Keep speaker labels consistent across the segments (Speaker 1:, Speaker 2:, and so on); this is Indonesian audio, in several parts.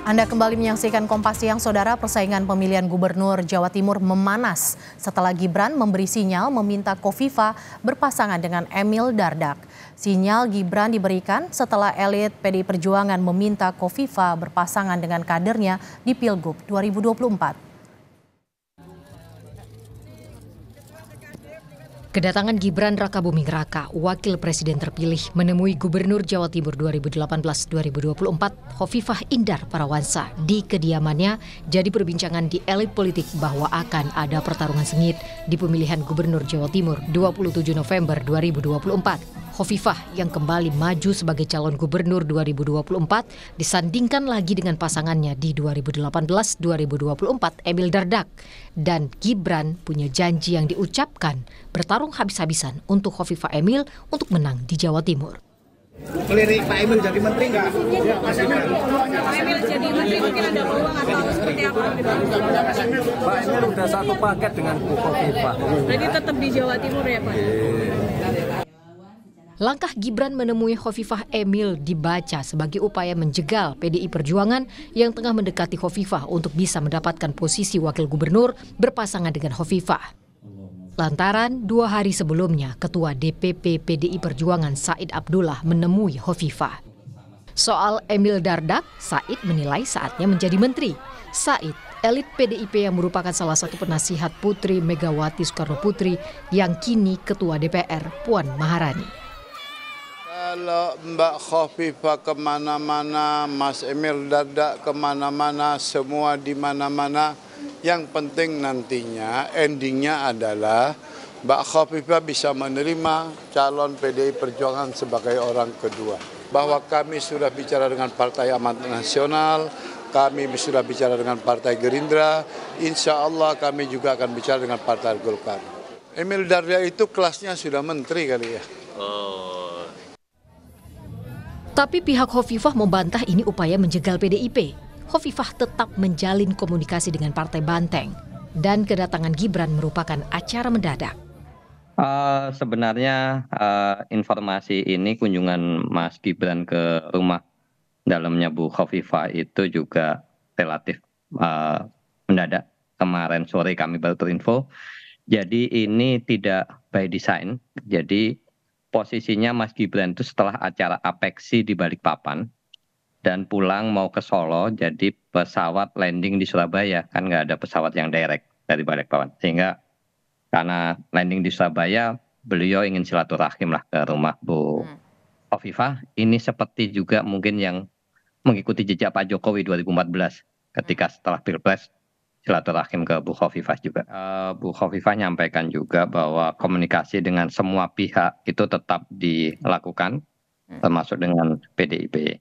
Speaker 1: Anda kembali menyaksikan Kompas Siang, Saudara. Persaingan pemilihan gubernur Jawa Timur memanas setelah Gibran memberi sinyal meminta Kofifa berpasangan dengan Emil Dardak. Sinyal Gibran diberikan setelah elit PDI Perjuangan meminta Kofifa berpasangan dengan kadernya di Pilgub 2024. Kedatangan Gibran Rakabuming Raka, wakil presiden terpilih, menemui Gubernur Jawa Timur 2018-2024, Khofifah Indar Parawansa di kediamannya jadi perbincangan di elit politik bahwa akan ada pertarungan sengit di pemilihan Gubernur Jawa Timur 27 November 2024. Khofifah yang kembali maju sebagai calon gubernur 2024 disandingkan lagi dengan pasangannya di 2018-2024 Emil Dardak. Dan Gibran punya janji yang diucapkan bertarung habis-habisan untuk Khofifah Emil untuk menang di Jawa Timur.
Speaker 2: Melirik Pak Emil jadi menteri nggak?
Speaker 3: Mas Emil jadi menteri mungkin ada peluang atau seperti apa?
Speaker 4: Pak Emil udah satu paket dengan Bu Khofifah.
Speaker 3: Jadi tetap di Jawa Timur ya Pak?
Speaker 1: Langkah Gibran menemui Khofifah Emil dibaca sebagai upaya menjegal PDI Perjuangan yang tengah mendekati Khofifah untuk bisa mendapatkan posisi wakil gubernur berpasangan dengan Khofifah. Lantaran 2 hari sebelumnya, Ketua DPP PDI Perjuangan Said Abdullah menemui Khofifah. Soal Emil Dardak, Said menilai saatnya menjadi menteri. Said, elit PDIP yang merupakan salah satu penasihat Putri Megawati Soekarno Putri yang kini Ketua DPR Puan Maharani.
Speaker 5: Kalau Mbak Khofifah kemana-mana, Mas Emil Dardak kemana-mana, semua di mana-mana. Yang penting nantinya, endingnya adalah Mbak Khofifah bisa menerima calon PDI Perjuangan sebagai orang kedua. Bahwa kami sudah bicara dengan Partai Amanat Nasional, kami sudah bicara dengan Partai Gerindra, insya Allah kami juga akan bicara dengan Partai Golkar. Emil Dardak itu kelasnya sudah menteri kali ya.
Speaker 1: Tapi pihak Khofifah membantah ini upaya menjegal PDIP. Khofifah tetap menjalin komunikasi dengan Partai Banteng. Dan kedatangan Gibran merupakan acara mendadak.
Speaker 4: Sebenarnya informasi ini kunjungan Mas Gibran ke rumah dalamnya Bu Khofifah itu juga relatif mendadak. Kemarin sore kami baru terinfo. Jadi ini tidak by design. Jadi posisinya Mas Gibran itu setelah acara Apexi di Balikpapan dan pulang mau ke Solo, jadi pesawat landing di Surabaya, kan nggak ada pesawat yang direct dari Balikpapan. Sehingga karena landing di Surabaya, beliau ingin silaturahim lah ke rumah Bu Khofifah. Ini seperti juga mungkin yang mengikuti jejak Pak Jokowi 2014 ketika setelah Pilpres silaturahim ke Bu Khofifah juga. Bu Khofifah nyampaikan juga bahwa komunikasi dengan semua pihak itu tetap dilakukan, termasuk dengan PDIP.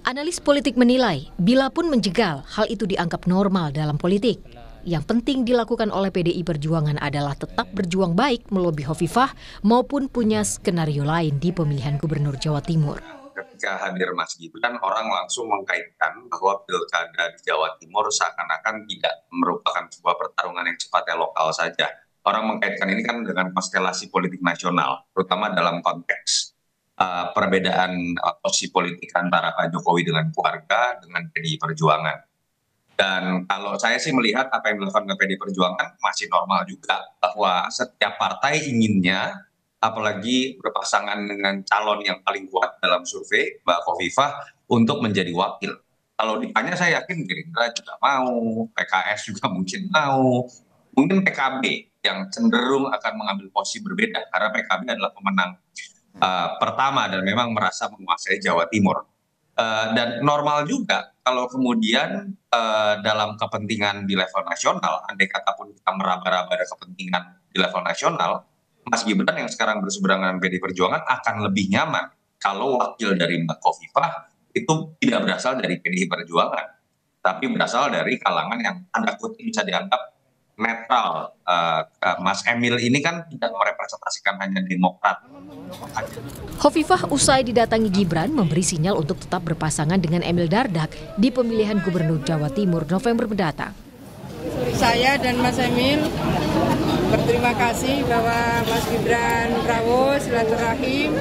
Speaker 1: Analis politik menilai, bila pun menjegal, hal itu dianggap normal dalam politik. Yang penting dilakukan oleh PDI Perjuangan adalah tetap berjuang baik melobi Khofifah maupun punya skenario lain di pemilihan Gubernur Jawa Timur.
Speaker 6: Ketika hadir Mas Gibran, orang langsung mengkaitkan bahwa pilkada di Jawa Timur seakan-akan tidak merupakan sebuah pertarungan yang sifatnya lokal saja. Orang mengkaitkan ini kan dengan konstelasi politik nasional, terutama dalam konteks perbedaan posisi politik antara Pak Jokowi dengan keluarga dengan PDI Perjuangan. Dan kalau saya sih melihat apa yang dilakukan PDI Perjuangan masih normal juga, bahwa setiap partai inginnya apalagi berpasangan dengan calon yang paling kuat dalam survei, Mbak Khofifah, untuk menjadi wakil. Kalau ditanya saya yakin Gerindra juga mau, PKS juga mungkin mau, mungkin PKB yang cenderung akan mengambil posisi berbeda, karena PKB adalah pemenang pertama dan memang merasa menguasai Jawa Timur. Dan normal juga kalau kemudian dalam kepentingan di level nasional, andai kata pun kita meraba-raba ada kepentingan di level nasional, Mas Gibran yang sekarang berseberangan dengan PDI Perjuangan akan lebih nyaman kalau wakil dari Mbak Khofifah itu tidak berasal dari PDI Perjuangan, tapi berasal dari kalangan yang tanda kutip bisa dianggap netral. Mas Emil ini kan tidak merepresentasikan hanya Demokrat.
Speaker 1: Khofifah usai didatangi Gibran memberi sinyal untuk tetap berpasangan dengan Emil Dardak di pemilihan Gubernur Jawa Timur November mendatang.
Speaker 3: Saya dan Mas Emil
Speaker 7: berterima kasih bahwa Mas Gibran Prabowo silaturahim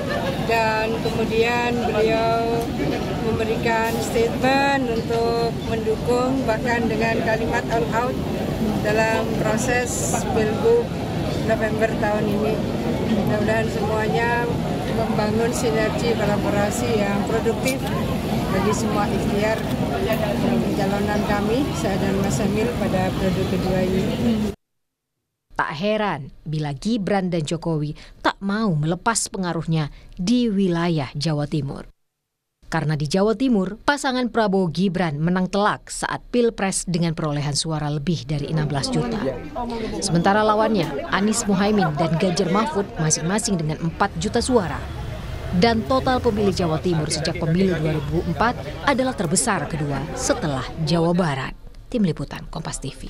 Speaker 7: dan kemudian beliau memberikan statement untuk mendukung bahkan dengan kalimat all out dalam proses Pilgub November tahun ini. Mudah-mudahan semuanya membangun sinergi kolaborasi yang produktif bagi semua ikhtiar pencalonan kami, saya dan Mas Emil pada periode kedua ini.
Speaker 1: Tak heran bila Gibran dan Jokowi tak mau melepas pengaruhnya di wilayah Jawa Timur. Karena di Jawa Timur, pasangan Prabowo-Gibran menang telak saat Pilpres dengan perolehan suara lebih dari 16 juta. Sementara lawannya, Anies Muhaimin dan Ganjar Mahfud masing-masing dengan 4 juta suara. Dan total pemilih Jawa Timur sejak pemilu 2004 adalah terbesar kedua setelah Jawa Barat. Tim Liputan Kompas TV.